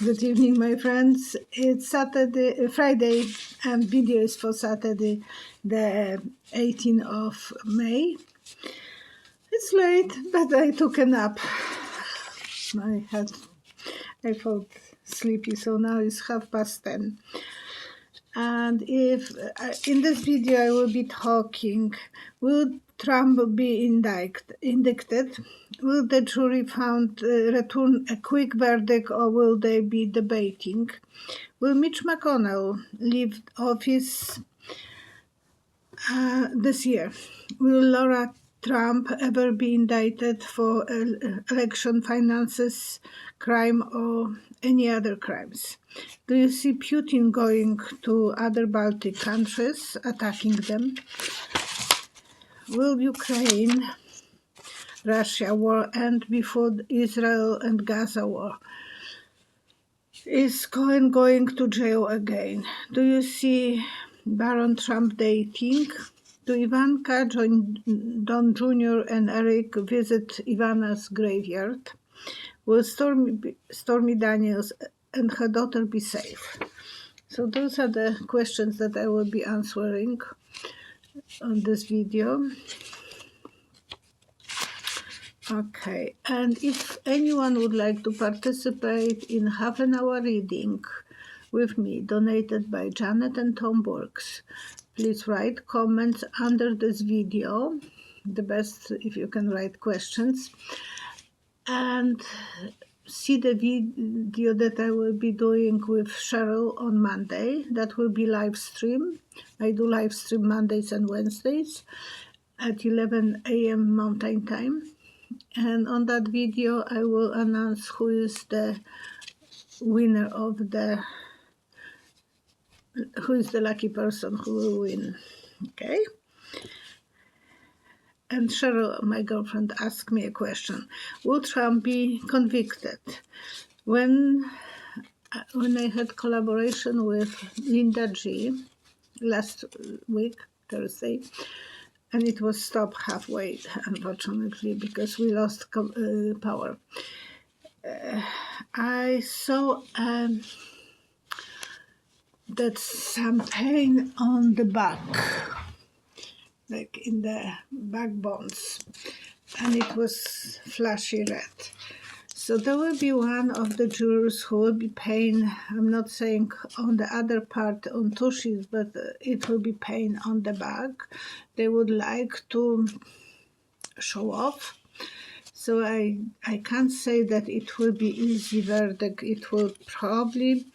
Good evening, my friends. It's Friday, and video is for Saturday, the 18th of May. It's late, but I took a nap. I felt sleepy, so now it's 10:30. And if in this video I will be talking, will Trump be indicted? Will the jury return a quick verdict, or will they be debating? Will Mitch McConnell leave office this year? Will Lara Trump ever be indicted for election finances crime or any other crimes? Do you see Putin going to other Baltic countries, attacking them? Will Ukraine-Russia war end before Israel and Gaza war? Is Cohen going to jail again? Do you see Baron Trump dating? Do Ivanka, Don Jr. and Eric visit Ivanas' graveyard? Will Stormy Daniels and her daughter be safe? So those are the questions that I will be answering on this video. Okay, and if anyone would like to participate in half an hour reading with me, donated by Janet and Tom Burks, please write comments under this video. The best if you can write questions. And see the video that I will be doing with Cheryl on Monday. That will be live stream. I do live stream Mondays and Wednesdays at 11 a.m. Mountain Time. And on that video, I will announce who is the winner of who is the lucky person who will win. Okay? And Cheryl, my girlfriend, asked me a question. Will Trump be convicted? When I had collaboration with Linda G last week, Thursday, and it was stopped halfway, unfortunately, because we lost power. I saw that some pain on the back, like in the backbones, and it was flashy red. So there will be one of the jurors who will be pain, I'm not saying on the other part on tushies, but it will be pain on the back. They would like to show off. So I can't say that it will be easy verdict. It will probably,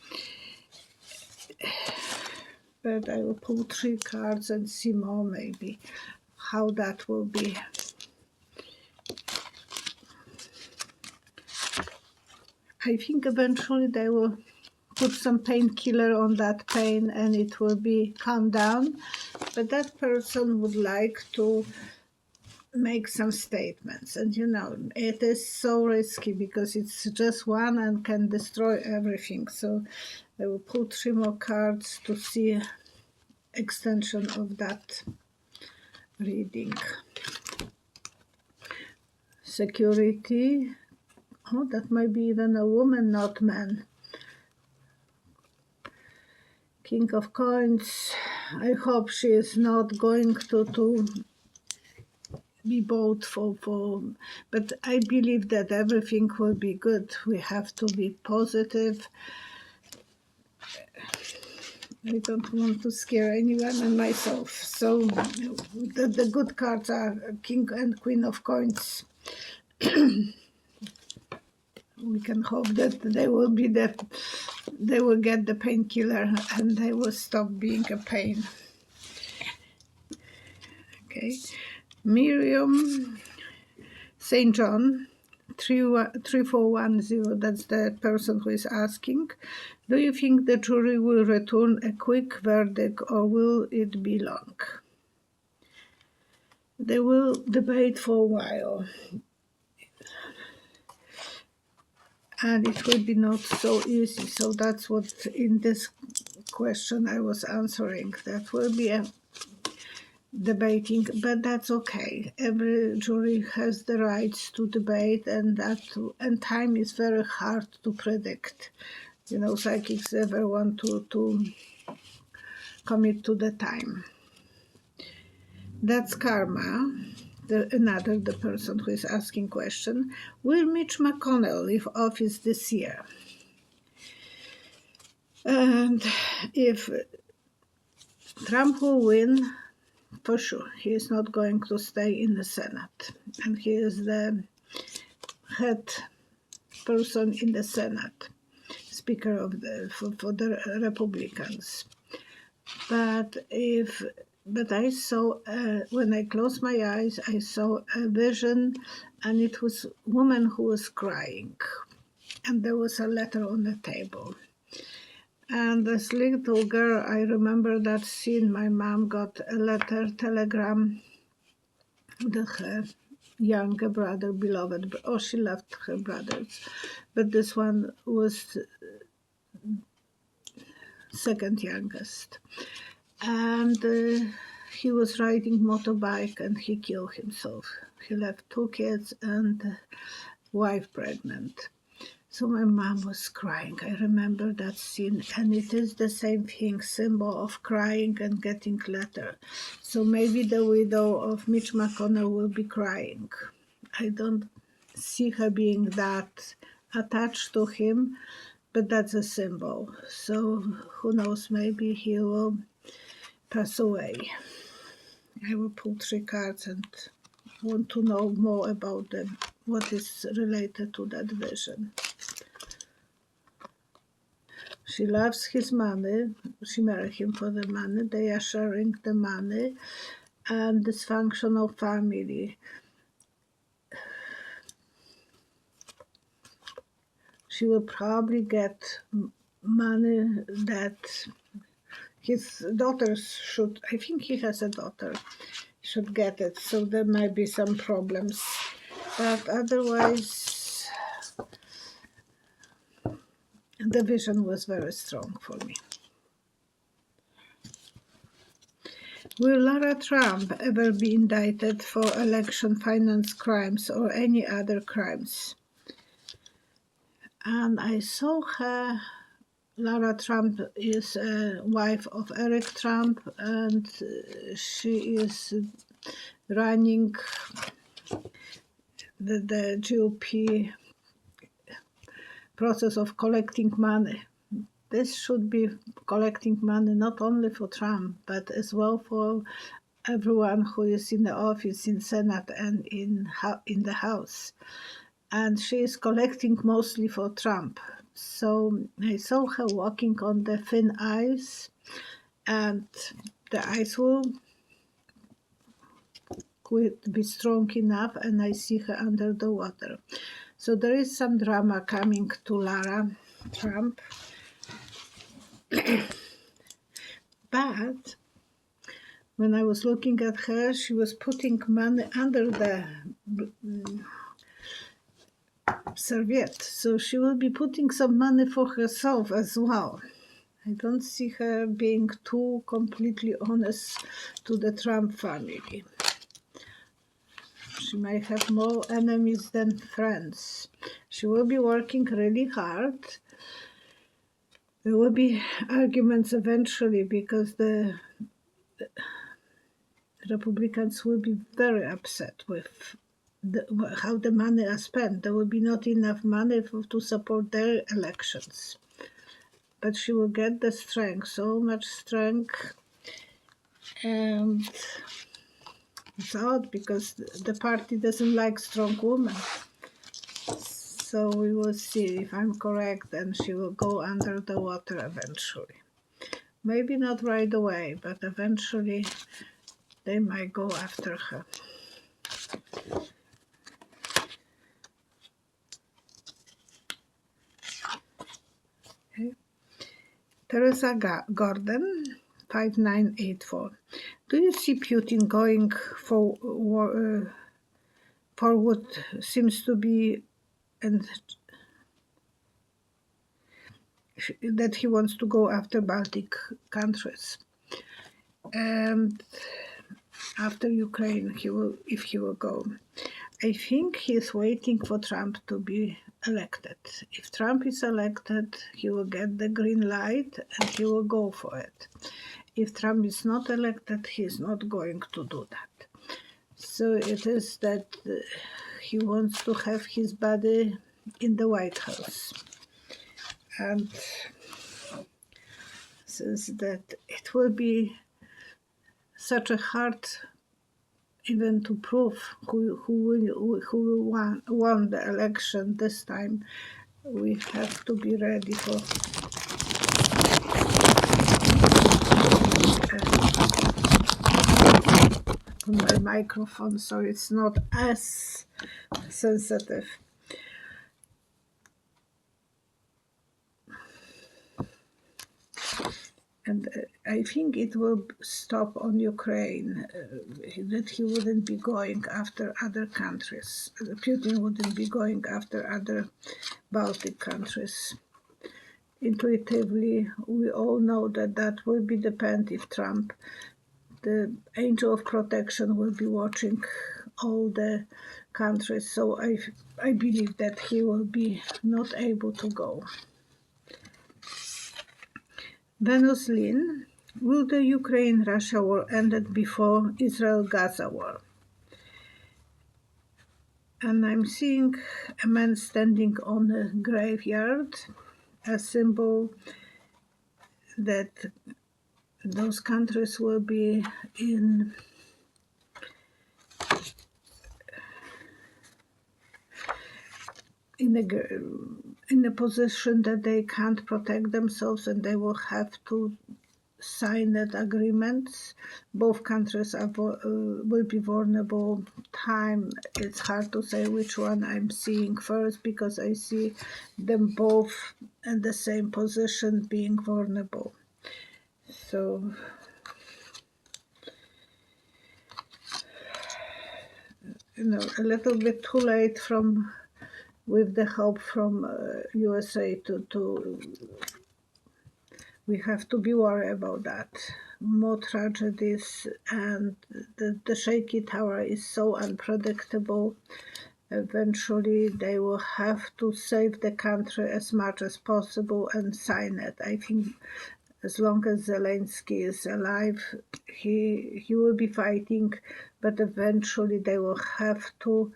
but I will pull 3 cards and see more maybe how that will be. I think eventually they will put some painkiller on that pain and it will be calmed down. But that person would like to make some statements. And you know, it is so risky because it's just one and can destroy everything. So I will put 3 more cards to see extension of that reading. Security. Oh, that might be even a woman, not man. King of Coins. I hope she is not going to be bought for, but I believe that everything will be good. We have to be positive. I don't want to scare anyone and myself. So the good cards are King and Queen of Coins. We can hope that they will get the painkiller and they will stop being a pain. Okay, Miriam St. John 3410. That's the person who is asking. Do you think the jury will return a quick verdict or will it be long? They will debate for a while. And it will be not so easy. So that's what in this question I was answering. That will be a debating, but that's okay. Every jury has the rights to debate, and time is very hard to predict. psychics ever want to commit to the time. That's karma. The person who is asking question. Will Mitch McConnell leave office this year? And if Trump will win, for sure, he is not going to stay in the Senate. And he is the head person in the Senate, speaker of for the Republicans. But I saw, when I closed my eyes, I saw a vision, and it was a woman who was crying. And there was a letter on the table. And this little girl, I remember that scene. My mom got a letter, telegram, that her younger brother, beloved, she loved her brothers, but this one was second youngest. And he was riding motorbike and he killed himself. He left 2 kids and wife pregnant. So my mom was crying. I remember that scene, and it is the same thing, symbol of crying and getting letter. So maybe the widow of Mitch McConnell will be crying. I don't see her being that attached to him, but that's a symbol. So who knows, maybe he will pass away. I will pull 3 cards and want to know more about them, what is related to that vision. She loves his money. She married him for the money. They are sharing the money, and dysfunctional family. She will probably get money that his daughters should. I think he has a daughter. Should get it. So there might be some problems, but otherwise, the vision was very strong for me. Will Lara Trump ever be indicted for election finance crimes or any other crimes? And I saw her. Lara Trump is a wife of Eric Trump, and she is running the GOP process of collecting money. This should be collecting money not only for Trump, but as well for everyone who is in the office, in Senate and in the House. And she is collecting mostly for Trump. So I saw her walking on the thin ice, and the ice will be strong enough, and I see her under the water. So there is some drama coming to Lara Trump. But when I was looking at her, she was putting money under the serviette. So she will be putting some money for herself as well. I don't see her being too completely honest to the Trump family. She might have more enemies than friends. She will be working really hard. There will be arguments eventually because the Republicans will be very upset with how the money is spent. There will be not enough money to support their elections. But she will get the strength, so much strength. And it's odd because the party doesn't like strong women. So we will see. If I'm correct, then she will go under the water eventually. Maybe not right away, but eventually they might go after her. Okay. Teresa Gordon, 5984. Do you see Putin going for what seems to be, and that he wants to go after Baltic countries, and after Ukraine, if he will go? I think he's waiting for Trump to be elected. If Trump is elected, he will get the green light and he will go for it. If Trump is not elected, he is not going to do that. So it is that he wants to have his body in the White House. And since that it will be such a hard even to prove who won the election this time, we have to be ready for my microphone, so it's not as sensitive. And I think it will stop on Ukraine, that he wouldn't be going after other countries. Putin wouldn't be going after other Baltic countries. Intuitively, we all know that that will be depend if Trump, the angel of protection, will be watching all the countries. So I believe that he will be not able to go. Venus Lynn, will the Ukraine-Russia war ended before Israel-Gaza war? And I'm seeing a man standing on a graveyard, a symbol that those countries will be in a position that they can't protect themselves and they will have to sign that agreement. Both countries will be vulnerable. Time, it's hard to say which one I'm seeing first because I see them both in the same position being vulnerable. So a little bit too late with the help from USA to we have to be worried about that. More tragedies, and the shaky tower is so unpredictable. Eventually, they will have to save the country as much as possible and sign it. I think as long as Zelensky is alive, he will be fighting, but eventually they will have to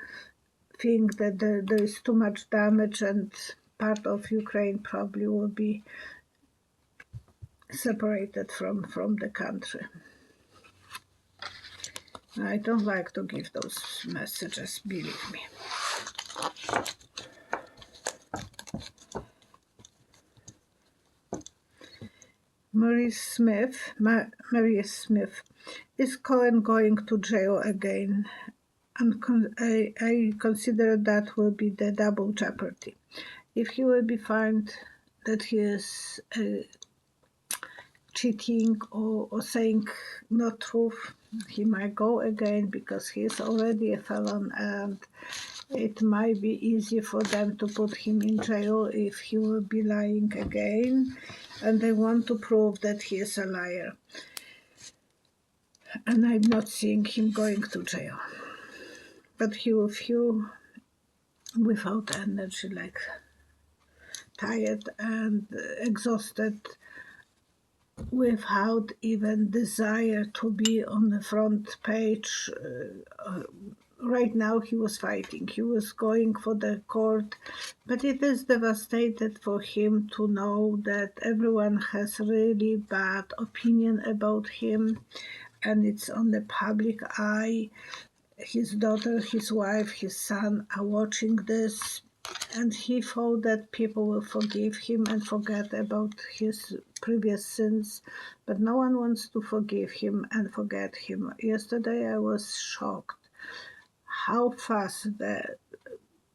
think that there is too much damage and part of Ukraine probably will be separated from the country. I don't like to give those messages, believe me. Mary Smith, is Cohen going to jail again? And I consider that will be the double jeopardy. If he will be found that he is cheating or saying not truth, he might go again because he is already a felon, and it might be easy for them to put him in jail if he will be lying again, and they want to prove that he is a liar. And I'm not seeing him going to jail. But he will feel without energy, like tired and exhausted, without even desire to be on the front page. Right now he was fighting, he was going for the court, but it is devastated for him to know that everyone has really bad opinion about him, and it's on the public eye. His daughter, his wife, his son are watching this, and he thought that people will forgive him and forget about his previous sins, but no one wants to forgive him and forget him. Yesterday I was shocked how fast the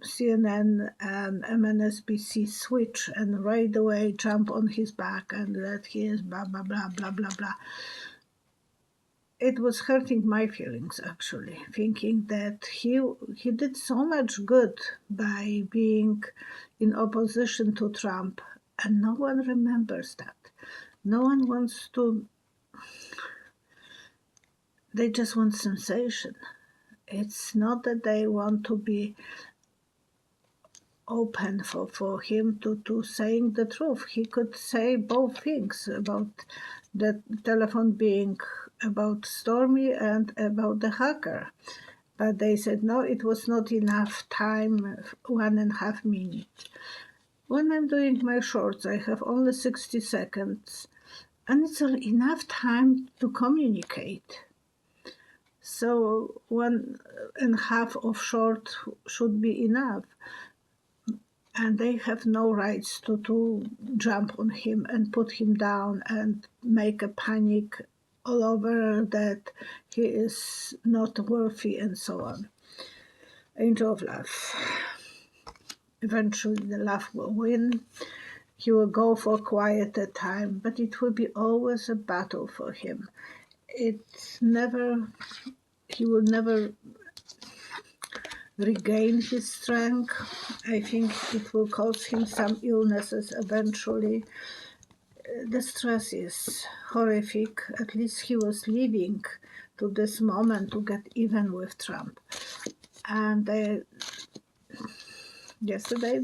CNN and MSNBC switch and right away jump on his back and that he is blah, blah, blah, blah, blah, blah. It was hurting my feelings, actually, thinking that he did so much good by being in opposition to Trump, and no one remembers that. No one wants to. They just want sensation. It's not that they want to be open for him to saying the truth. He could say both things about the telephone being about Stormy and about the hacker. But they said, no, it was not enough time, 1.5 minutes. When I'm doing my shorts, I have only 60 seconds, and it's enough time to communicate. So 1.5 of short should be enough. And they have no rights to jump on him and put him down and make a panic all over that he is not worthy and so on. Angel of love. Eventually the love will win. He will go for quieter time, but it will be always a battle for him. He will never regain his strength. I think it will cause him some illnesses eventually. The stress is horrific. At least he was living to this moment to get even with Trump. And yesterday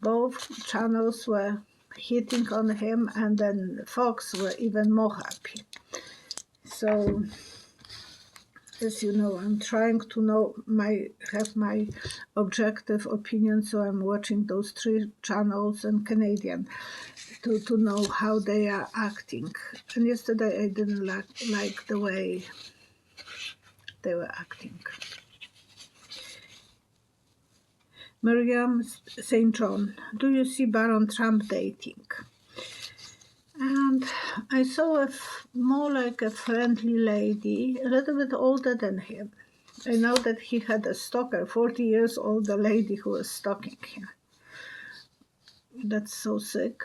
both channels were hitting on him, and then Fox were even more happy. So, as you know, I'm trying to have my objective opinion, so I'm watching those 3 channels and Canadian to know how they are acting. And yesterday I didn't like the way they were acting. Miriam St. John, do you see Baron Trump dating? And I saw more like a friendly lady, a little bit older than him. I know that he had a stalker, 40 years old, lady who was stalking him. That's so sick,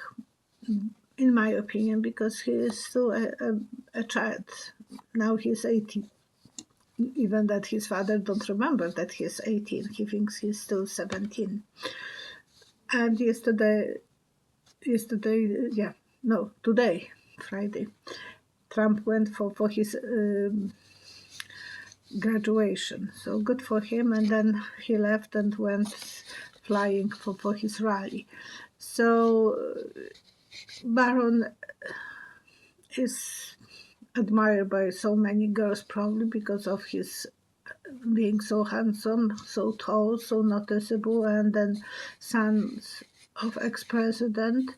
in my opinion, because he is still a child. Now he's 18. Even that his father don't remember that he's 18. He thinks he's still 17. And today, Friday, Trump went for his graduation. So good for him. And then he left and went flying for his rally. So Baron is admired by so many girls, probably because of his being so handsome, so tall, so noticeable, and then son of ex-president.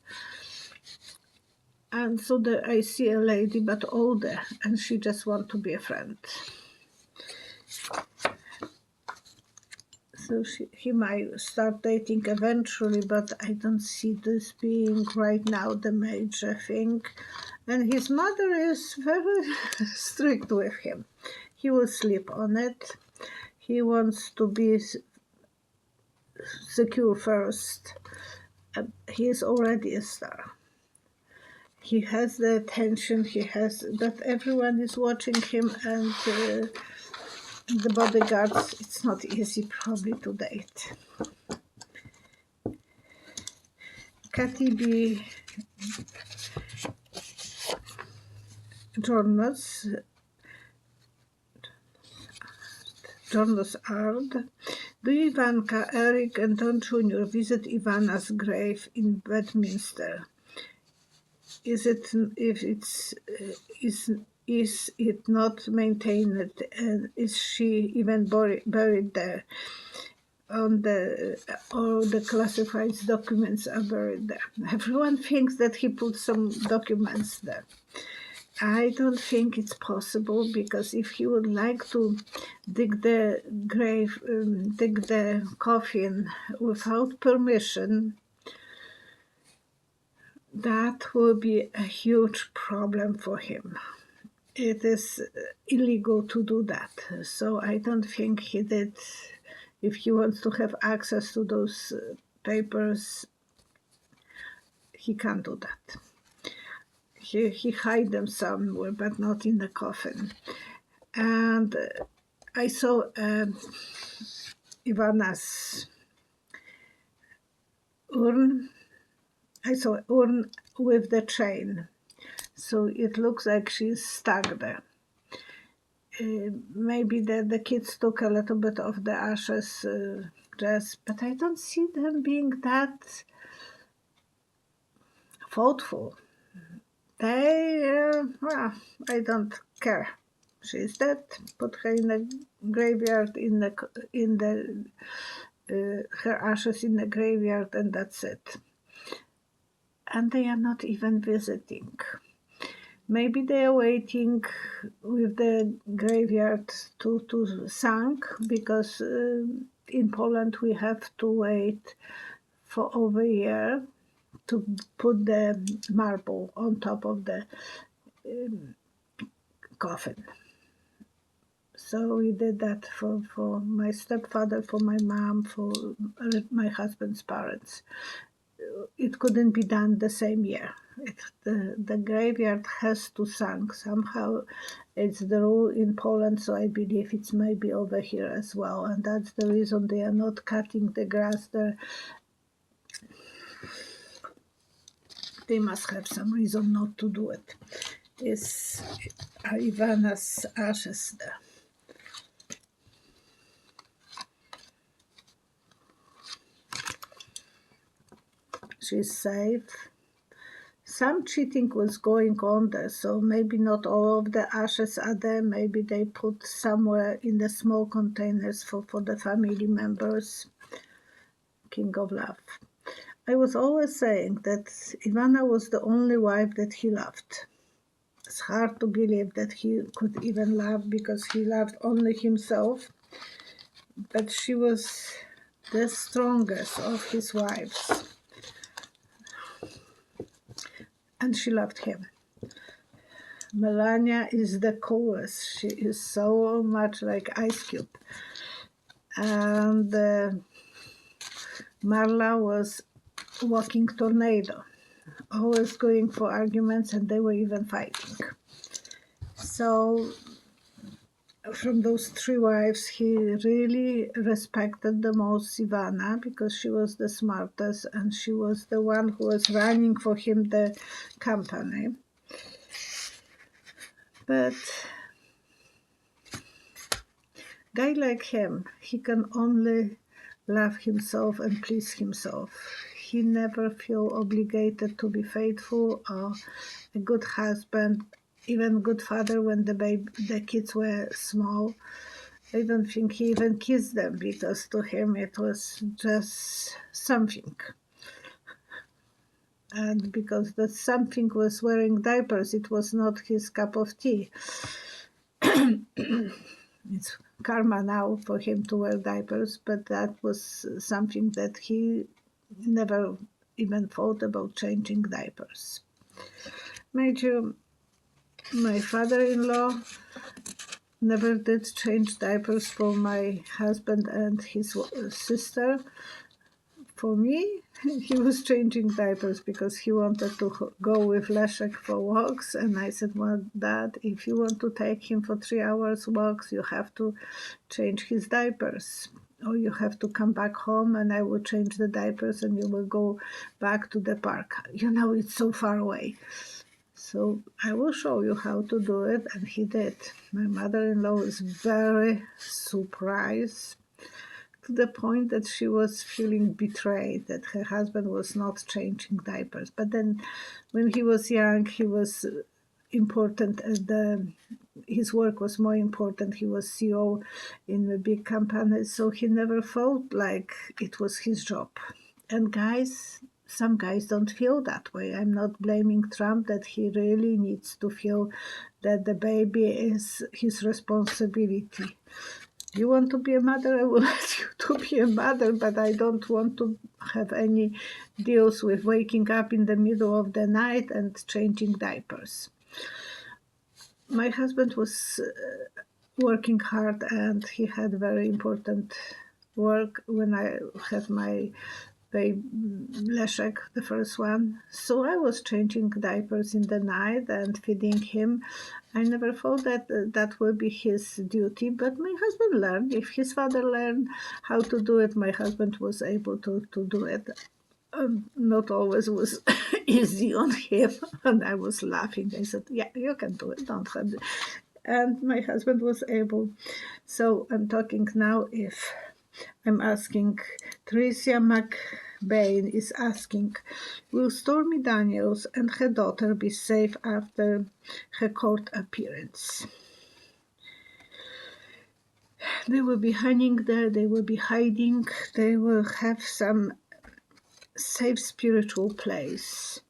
And so I see a lady, but older, and she just wants to be a friend. So he might start dating eventually, but I don't see this being right now the major thing. And his mother is very strict with him. He will sleep on it. He wants to be secure first. He is already a star. He has the attention, that everyone is watching him, and the bodyguards, it's not easy probably to date. Kathy B. Jonas Ard. Do Ivanka, Eric, and Don Jr. visit Ivanas' grave in Westminster? Is it not maintained, and is she even buried there? Or the classified documents are buried there. Everyone thinks that he put some documents there. I don't think it's possible, because if he would like to dig the coffin without permission, that will be a huge problem for him. It is illegal to do that. So I don't think he did. If he wants to have access to those papers, he can't do that. He hide them somewhere, but not in the coffin. And I saw Ivana's urn. I saw urn with the chain. So it looks like she's stuck there. Maybe the kids took a little bit of the ashes but I don't see them being that thoughtful. Well, I don't care. She's dead. Put her in the graveyard, her ashes in the graveyard, and that's it. And they are not even visiting. Maybe they are waiting with the graveyard to sink, because in Poland we have to wait for over a year to put the marble on top of the coffin. So we did that for my stepfather, for my mom, for my husband's parents. It couldn't be done the same year. The graveyard has to sink somehow. It's the rule in Poland, so I believe it's maybe over here as well. And that's the reason they are not cutting the grass there. They must have some reason not to do it. Is Ivanas' ashes there? She's safe. Some cheating was going on there, so maybe not all of the ashes are there. Maybe they put somewhere in the small containers for the family members. King of love. I was always saying that Ivana was the only wife that he loved. It's hard to believe that he could even love, because he loved only himself. But she was the strongest of his wives. And she loved him. Melania is the coolest. She is so much like Ice Cube. And Marla was walking tornado, always going for arguments, and they were even fighting. So from those three wives, he really respected the most Ivana, because she was the smartest, and she was the one who was running for him the company. But guy like him, he can only love himself and please himself. He never feel obligated to be faithful or a good husband, even good father when the kids were small. I don't think he even kissed them, because to him it was just something. And because that something was wearing diapers, it was not his cup of tea. It's karma now for him to wear diapers, but that was something that he never even thought about, changing diapers. Major, my father-in-law never did change diapers for my husband and his sister. For me, he was changing diapers because he wanted to go with Leszek for walks. And I said, well, Dad, if you want to take him for 3 hours walks, you have to change his diapers. Or you have to come back home and I will change the diapers and you will go back to the park. You know, it's so far away. So I will show you how to do it. And he did. My mother-in-law was very surprised, to the point that she was feeling betrayed that her husband was not changing diapers. But then when he was young, he was important. His work was more important. He was CEO in a big company, so he never felt like it was his job. And some guys don't feel that way. I'm not blaming Trump, that he really needs to feel that the baby is his responsibility. You want to be a mother, I will let you to be a mother, but I don't want to have any deals with waking up in the middle of the night and changing diapers. My husband was working hard, and he had very important work when I had my baby Leszek, the first one. So I was changing diapers in the night and feeding him. I never thought that that would be his duty, but my husband learned. If his father learned how to do it, my husband was able to do it. Not always was easy on him, and I was laughing. I said, yeah, you can do it, don't have it. And my husband was able. So I'm talking now, if I'm asking, Tricia McBain is asking, will Stormy Daniels and her daughter be safe after her court appearance? They will be hanging there, they will be hiding, they will have some safe spiritual place.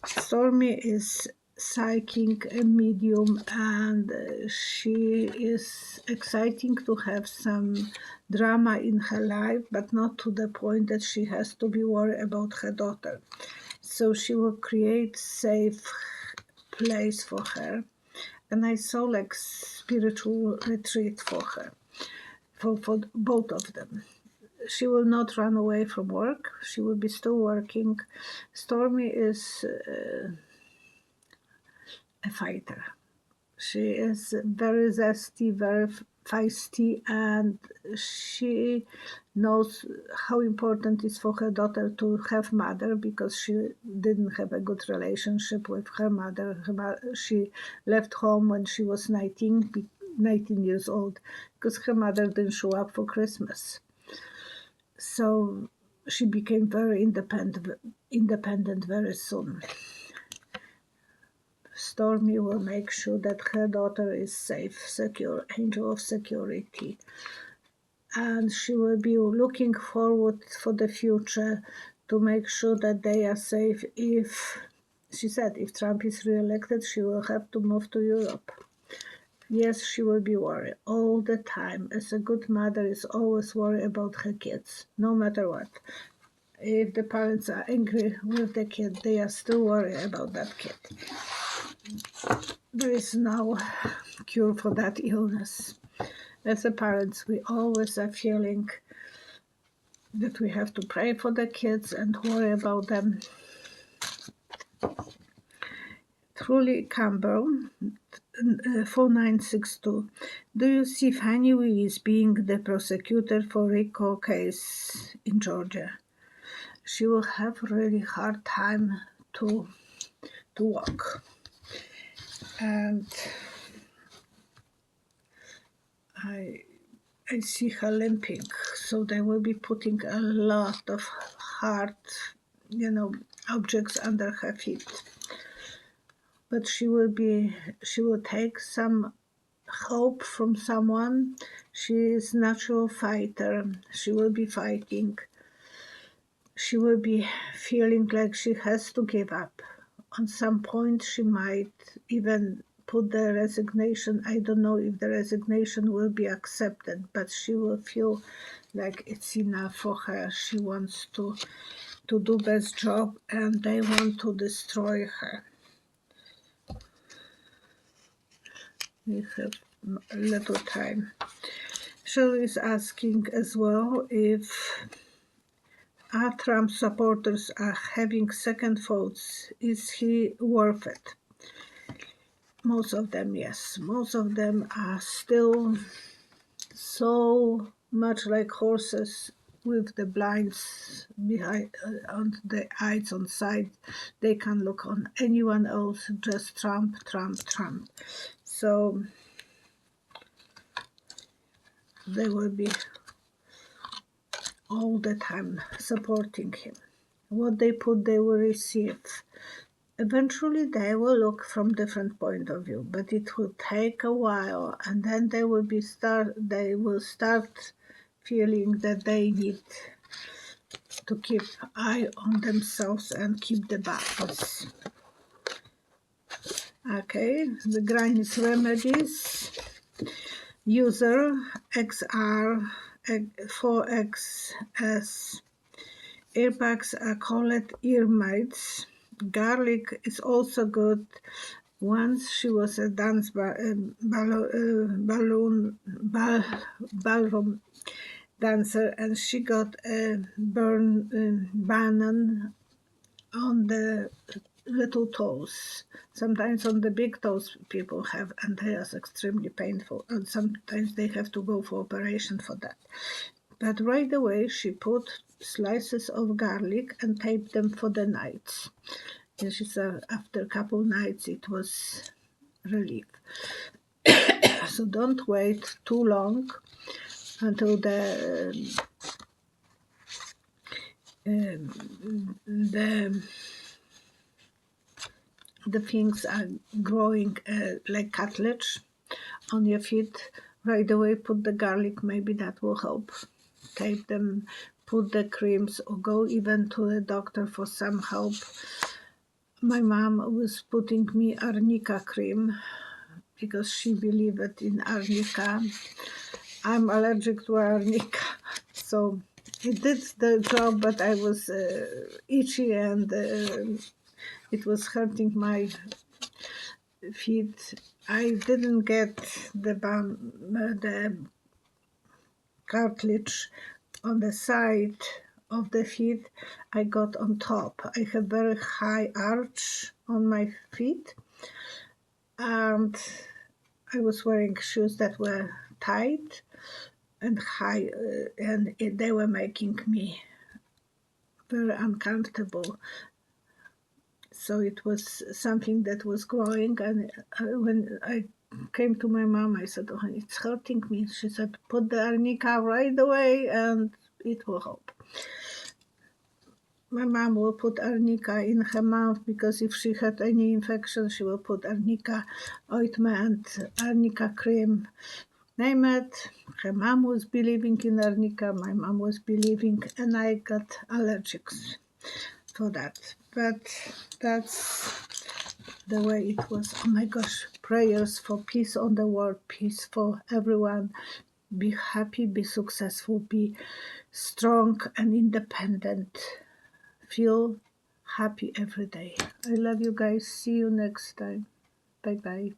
Stormy is psychic, a medium, and she is exciting to have some drama in her life, but not to the point that she has to be worried about her daughter. So she will create safe place for her, and I saw like spiritual retreat for her, for both of them. She will not run away from work. She will be still working. Stormy is a fighter. She is very zesty, very feisty, and she knows how important it is for her daughter to have mother, because she didn't have a good relationship with her mother. She left home when she was 19 years old because her mother didn't show up for Christmas. So she became very independent very soon. Stormy will make sure that her daughter is safe, secure, angel of security. And she will be looking forward for the future to make sure that they are safe. She said, if Trump is re-elected, she will have to move to Europe. Yes, she will be worried all the time. As a good mother is always worried about her kids, no matter what. If the parents are angry with the kid, they are still worried about that kid. There is no cure for that illness. As a parents, we always are feeling that we have to pray for the kids and worry about them. Truly Campbell, 4962. Do you see Fannie Willis being the prosecutor for RICO case in Georgia? She will have a really hard time to walk. And I see her limping, so they will be putting a lot of hard, objects under her feet. But she will take some hope from someone. She is natural fighter. She will be fighting. She will be feeling like she has to give up. On some point, she might even put the resignation. I don't know if the resignation will be accepted, but she will feel like it's enough for her. She wants to do best job, and they want to destroy her. We have a little time. Shirley is asking as well if Trump supporters are having second thoughts. Is he worth it? Most of them, yes. Most of them are still so much like horses with the blinds behind on the eyes on side. They can look on anyone else, just Trump. So they will be all the time supporting him. What they put, they will receive. Eventually, they will look from different point of view, but it will take a while, and then they will start feeling that they need to keep eye on themselves and keep the balance. Okay, the Granny's Remedies. User XR4XS. Earplugs are called ear mites. Garlic is also good. Once she was a dance ballroom dancer, and she got a banana on the little toes. Sometimes on the big toes people have, and they are extremely painful, and sometimes they have to go for operation for that. But right away she put slices of garlic and taped them for the nights. And she said after a couple nights it was relief. So don't wait too long. until the things are growing like cartilage on your feet. Right away, put the garlic. Maybe that will help. Tape them, put the creams, or go even to the doctor for some help. My mom was putting me arnica cream because she believed in arnica. I'm allergic to arnica, so it did the job, but I was itchy and it was hurting my feet. I didn't get the cartilage on the side of the feet. I got on top. I have very high arch on my feet, and I was wearing shoes that were tight and high, and they were making me very uncomfortable. So it was something that was growing, and when I came to my mom, I said, "Oh, it's hurting me." She said, "Put the arnica right away, and it will help." My mom will put arnica in her mouth because if she had any infection, she will put arnica ointment, arnica cream, name it. Her mom was believing in arnica, my mom was believing, and I got allergics for that. But that's the way it was. Oh my gosh, prayers for peace on the world, peace for everyone. Be happy, be successful, be strong and independent. Feel happy every day. I love you guys. See you next time. Bye bye.